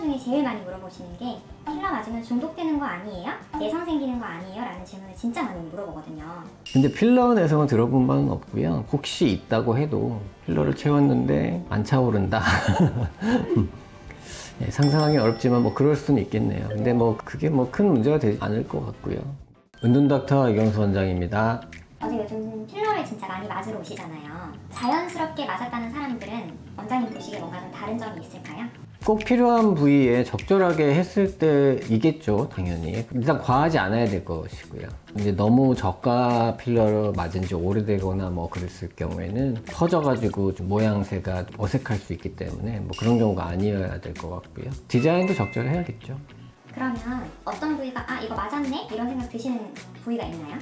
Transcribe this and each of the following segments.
중에 제일 많이 물어보시는 게 필러 맞으면 중독되는 거 아니에요? 내성 생기는 거 아니에요? 라는 질문을 진짜 많이 물어보거든요. 근데 필러 내성은 들어본 바는 없고요. 혹시 있다고 해도 필러를 채웠는데 안 차오른다. 네, 상상하기 어렵지만 뭐 그럴 수는 있겠네요. 근데 뭐 그게 뭐 큰 문제가 되지 않을 것 같고요. 은둔닥터 이경수 원장입니다. 요즘 필러를 진짜 많이 맞으러 오시잖아요. 자연스럽게 맞았다는 사람들은 원장님 보시기에 뭔가 좀 다른 점이 있을까요? 꼭 필요한 부위에 적절하게 했을 때이겠죠, 당연히. 일단 과하지 않아야 될 것이고요. 이제 너무 저가 필러를 맞은 지 오래되거나 뭐 그랬을 경우에는 퍼져가지고 좀 모양새가 어색할 수 있기 때문에 뭐 그런 경우가 아니어야 될 것 같고요. 디자인도 적절해야겠죠. 그러면 어떤 부위가 이거 맞았네? 이런 생각 드시는 부위가 있나요?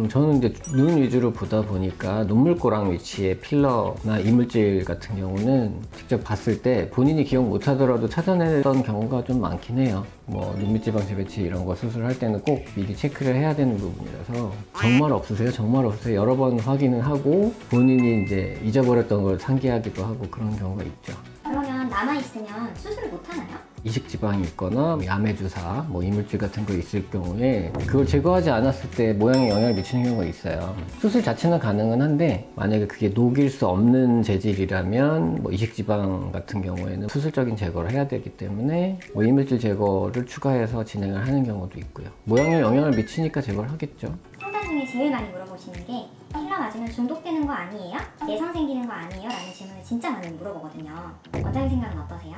저는 이제 눈 위주로 보다 보니까 눈물꼬랑 위치의 필러나 이물질 같은 경우는 직접 봤을 때 본인이 기억 못 하더라도 찾아내던 경우가 좀 많긴 해요. 뭐 눈밑지방 재배치 이런 거 수술할 때는 꼭 미리 체크를 해야 되는 부분이라서 정말 없으세요? 정말 없으세요? 여러 번 확인을 하고 본인이 이제 잊어버렸던 걸 상기하기도 하고 그런 경우가 있죠. 그러면 남아있으면 수술을 못 하나요? 이식지방이 있거나 야매주사, 뭐 이물질 같은 거 있을 경우에 그걸 제거하지 않았을 때 모양에 영향을 미치는 경우가 있어요. 수술 자체는 가능은 한데 만약에 그게 녹일 수 없는 재질이라면 뭐 이식지방 같은 경우에는 수술적인 제거를 해야 되기 때문에 뭐 이물질 제거를 추가해서 진행을 하는 경우도 있고요. 모양에 영향을 미치니까 제거를 하겠죠. 상담 중에 제일 많이 물어보시는 게 필러 맞으면 중독되는 거 아니에요? 내성 생기는 거 아니에요? 라는 질문을 진짜 많이 물어보거든요. 원장님 생각은 어떠세요?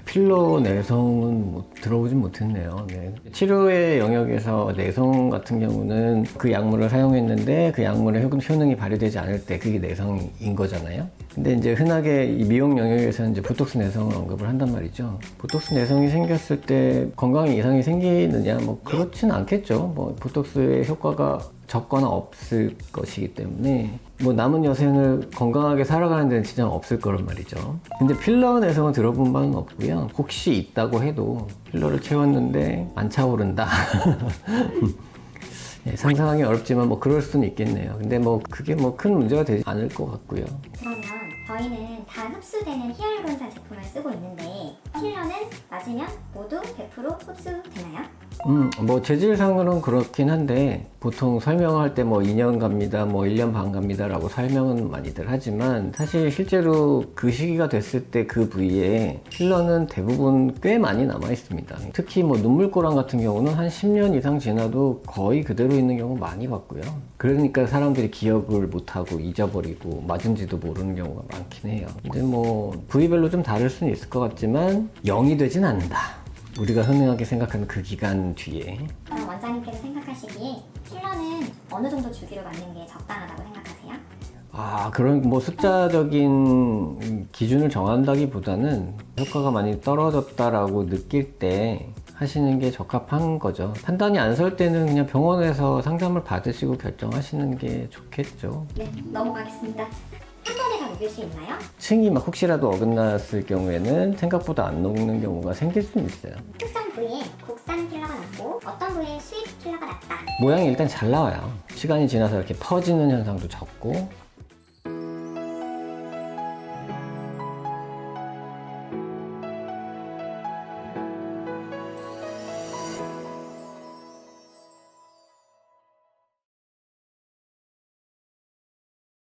필러 내성은 뭐 들어보진 못했네요. 네. 치료의 영역에서 내성 같은 경우는 그 약물을 사용했는데 그 약물의 효능이 발휘되지 않을 때 그게 내성인 거잖아요. 근데 이제 흔하게 이 미용 영역에서 이제 보톡스 내성을 언급을 한단 말이죠. 보톡스 내성이 생겼을 때 건강에 이상이 생기느냐? 뭐 그렇진 않겠죠. 뭐 보톡스의 효과가 적거나 없을 것이기 때문에 뭐 남은 여생을 건강하게 살아가는 데는 진짜 없을 거란 말이죠. 근데 필러 내성은 들어본 바는 없고요. 혹시 있다고 해도 필러를 채웠는데 안 차오른다. 네, 상상하기 어렵지만 뭐 그럴 수는 있겠네요. 근데 뭐 그게 뭐 큰 문제가 되지 않을 것 같고요. 그러면 저희는 다 흡수되는 히알루론산 제품을 쓰고 있는데 필러는 맞으면 모두 100% 흡수되나요? 뭐 재질상으로는 그렇긴 한데 보통 설명할 때 뭐 2년 갑니다, 뭐 1년 반 갑니다 라고 설명은 많이들 하지만 사실 실제로 그 시기가 됐을 때 그 부위에 필러는 대부분 꽤 많이 남아 있습니다. 특히 뭐 눈물꼬랑 같은 경우는 한 10년 이상 지나도 거의 그대로 있는 경우 많이 봤고요. 그러니까 사람들이 기억을 못하고 잊어버리고 맞은지도 모르는 경우가 많긴 해요. 근데 뭐 부위별로 좀 다를 수는 있을 것 같지만 0이 되진 않는다. 우리가 흔하게 생각하는 그 기간 뒤에. 그럼 원장님께서 생각하시기에 필러는 어느 정도 주기로 맞는 게 적당하다고 생각하세요? 그런 뭐 숫자적인 기준을 정한다기보다는 효과가 많이 떨어졌다라고 느낄 때 하시는 게 적합한 거죠. 판단이 안 설 때는 그냥 병원에서 상담을 받으시고 결정하시는 게 좋겠죠. 네, 넘어가겠습니다. 한 번에 다 녹일 수 있나요? 층이 막 혹시라도 어긋났을 경우에는 생각보다 안 녹는 경우가 생길 수는 있어요. 특정 부위에 국산 필러가 낫고 어떤 부위에 수입 필러가 낫다. 모양이 일단 잘 나와요. 시간이 지나서 이렇게 퍼지는 현상도 적고